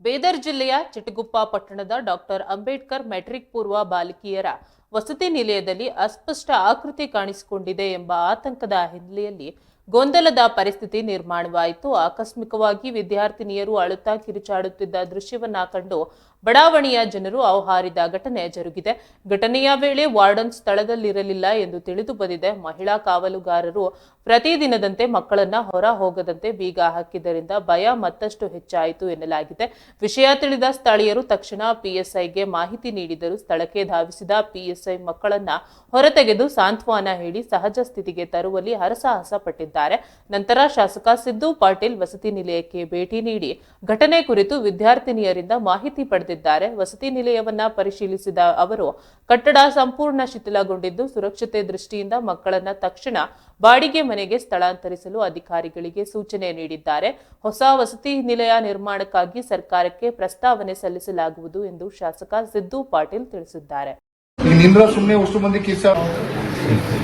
ಬೀದರ್ ಜಿಲ್ಲೆಯ ಚಿಟಗುಪ್ಪ ಪಟ್ಟಣದ doctor Ambedkar metric ಪೂರ್ವ ಬಾಲಕಿಯರ ವಸತಿ ನಿಲಯದಲ್ಲಿ ಅಸ್ಪಷ್ಟ ಆಕೃತಿ ಕಾಣಿಸಿಕೊಂಡಿದೆ ಎಂಬ ಆತಂಕದ ಹಿನ್ನೆಲೆಯಲ್ಲಿ ಗೊಂದಲದ ಪರಿಸ್ಥಿತಿ ನಿರ್ಮಾಣವಾಯಿತು. ಆಕಸ್ಮಿಕವಾಗಿ ವಿದ್ಯಾರ್ಥಿನಿಯರು ಅಳುತ್ತಾ ಕಿರುಚಾಡುತ್ತಿದ್ದ ದೃಶ್ಯವನ್ನ ಕಂಡು ಬಡಾವಣೆಯ ಜನರು ಹಾರಿದ ಘಟನೆ ಜರುಗಿದೆ. ಘಟನೆಯ ವೇಳೆ ವಾರ್ಡನ್ ಸ್ಥಳದಲ್ಲಿರಲಿಲ್ಲ ಎಂದು ತಿಳಿದು ಬಂದಿದೆ. ಮಹಿಳಾ ಕಾವಲುಗಾರರು ಪ್ರತಿದಿನದಂತೆ ಮಕ್ಕಳನ್ನ ಹೊರ ಹೋಗದಂತೆ ಬೀಗ ಹಾಕಿದ್ದರಿಂದ ಭಯ ಮತ್ತಷ್ಟು ಹೆಚ್ಚಾಯಿತು ಎನ್ನಲಾಗಿದೆ. ವಿಷಯ ತಿಳಿದ ಸ್ಥಳೀಯರು ತಕ್ಷಣ ಪಿಎಸ್ಐಗೆ ಮಾಹಿತಿ ನೀಡಿದರು. ಸ್ಥಳಕ್ಕೆ ಧಾವಿಸಿದ ಪಿಎಸ್ಐ ಮಕ್ಕಳನ್ನ ಹೊರತೆಗೆದು ಸಾಂತ್ವನ ಹೇಳಿ ಸಹಜ ಸ್ಥಿತಿಗೆ ತರುವಲ್ಲಿ ಹರಸಾಹಸ ಪಟ್ಟಿದ್ದಾರೆ. ನಂತರ ಶಾಸಕ ಸಿದ್ದು ಪಾಟೀಲ್ ವಸತಿ ನಿಲಯಕ್ಕೆ ಭೇಟಿ ನೀಡಿ ಘಟನೆ ಕುರಿತು ವಿದ್ಯಾರ್ಥಿನಿಯರಿಂದ ಮಾಹಿತಿ ಪಡೆದಿದ್ದಾರೆ. ವಸತಿ ನಿಲಯವನ್ನ ಪರಿಶೀಲಿಸಿದ ಅವರು ಕಟ್ಟಡ ಸಂಪೂರ್ಣ ಶಿಥಿಲಗೊಂಡಿದ್ದು ಸುರಕ್ಷತೆ ದೃಷ್ಟಿಯಿಂದ ಮಕ್ಕಳನ್ನ ತಕ್ಷಣ ಬಾಡಿಗೆ ಮನೆಗೆ ಸ್ಥಳಾಂತರಿಸಲು ಅಧಿಕಾರಿಗಳಿಗೆ ಸೂಚನೆ ನೀಡಿದ್ದಾರೆ. ಹೊಸ ವಸತಿ ನಿಲಯ ನಿರ್ಮಾಣಕ್ಕಾಗಿ ಸರ್ಕಾರಕ್ಕೆ ಪ್ರಸ್ತಾವನೆ ಸಲ್ಲಿಸಲಾಗುವುದು ಎಂದು ಶಾಸಕ ಸಿದ್ದು ಪಾಟೀಲ್ ತಿಳಿಸಿದ್ದಾರೆ.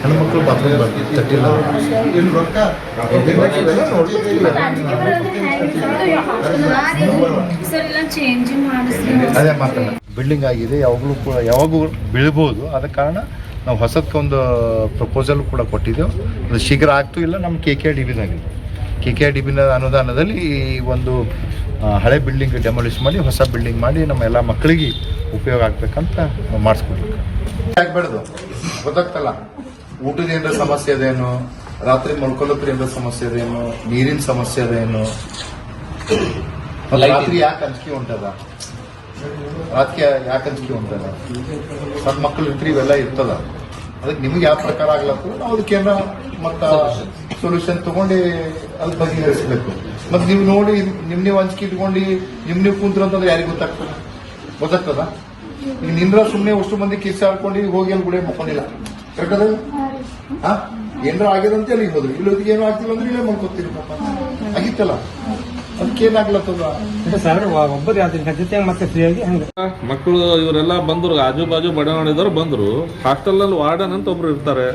ಹೆಣ್ಮಕ್ಳು ಬಾತ್ರೂಮ್ ತಟ್ಟಿಲ್ಲ ಅದೇ ಮಾತಾಡ ಬಿಲ್ಡಿಂಗ್ ಆಗಿದೆ, ಯಾವಾಗೂ ಬೀಳ್ಬೋದು. ಆದ ಕಾರಣ ನಾವು ಹೊಸದಕ್ಕೊಂದು ಪ್ರಪೋಸಲ್ ಕೂಡ ಕೊಟ್ಟಿದ್ದೆವು. ಅದು ಶೀಘ್ರ ಆಗ್ತೂ ಇಲ್ಲ. ನಮ್ಮ KKR-DBನ ಅನುದಾನದಲ್ಲಿ ಈ ಒಂದು ಹಳೆ ಬಿಲ್ಡಿಂಗ್ ಡೆಮಾಲಿಷ್ ಮಾಡಿ ಹೊಸ ಬಿಲ್ಡಿಂಗ್ ಮಾಡಿ ನಮ್ಮ ಎಲ್ಲ ಮಕ್ಕಳಿಗೆ ಉಪಯೋಗ ಆಗ್ಬೇಕಂತ ಮಾಡಿಸ್ಕೊಡ್ಬೇಕು. ಆಗ್ಬೇಡ್ದು ಗೊತ್ತಾಗ್ತಲ್ಲ. ಊಟದ ಏನಾರ ಸಮಸ್ಯೆ ಅದೇನು, ರಾತ್ರಿ ಮಲ್ಕೊಳ್ಳೋದ್ರ ಏನಾರ ಸಮಸ್ಯೆ ಅದೇನು, ನೀರಿನ ಸಮಸ್ಯೆ ಅದೇನು, ರಾತ್ರಿ ಯಾಕೆ ಅಂಜಿಕೆ ಉಂಟದ, ಸಣ್ಣ ಮಕ್ಕಳು ಇರ್ತೀರಿ, ಇವೆಲ್ಲ ಇರ್ತದ. ಅದಕ್ಕೆ ನಿಮ್ಗೆ ಯಾವ ಪ್ರಕಾರ ಆಗ್ಲತ್ತದ ನಾವು ಅದಕ್ಕೇನ ಮತ್ತ ಸೊಲ್ಯೂಷನ್ ತಗೊಂಡು ಅದ್ರ ಬಗೆಹರಿಸಬೇಕು. ಮತ್ತೆ ನೀವು ನೋಡಿ ನೀವು ಅಂಜಿಕೆ ಇಟ್ಕೊಂಡು ನೀವು ಕೂತ್ರು ಅಂತಂದ್ರೆ ಯಾರಿಗೆ ಗೊತ್ತಾಗ್ತದ? ಈಗ ನಿಂದ್ರ ಸುಮ್ಮನೆ ಅಷ್ಟು ಮಂದಿ ಕಿಸ್ಸಾಡ್ಕೊಂಡು ಹೋಗಿ ಅಲ್ಲಿ ಗುಡಿ ಮಕ್ಕೊಂಡಿಲ್ಲ. ಕರೆಕ್ಟದ? ಏನಾರ ಆಗ್ಯದ ಅಂತ ಹೇಳಿ ಹೋದ್ರಿ, ಇಲ್ಲೋದಿಗೆ ಏನೂ ಆಗ್ತಿಲ್ಲ ಅಂದ್ರೆ ಇಲ್ಲೇ ಮಲ್ಕೋತೀರಿ. ಆಗಿತ್ತಲ್ಲ, ಅದಕ್ಕೇನಾಗ್ಲತ್ತದ? ಮಕ್ಕಳು ಇವರೆಲ್ಲ ಬಂದ್ರು, ಆಜು ಬಾಜು ಬಡಾವಣೆದವ್ರು ಬಂದ್ರು. ಹಾಸ್ಟೆಲ್ ನಲ್ಲಿ ವಾರ್ಡನ್ ಅಂತ ಒಬ್ರು ಇರ್ತಾರೆ.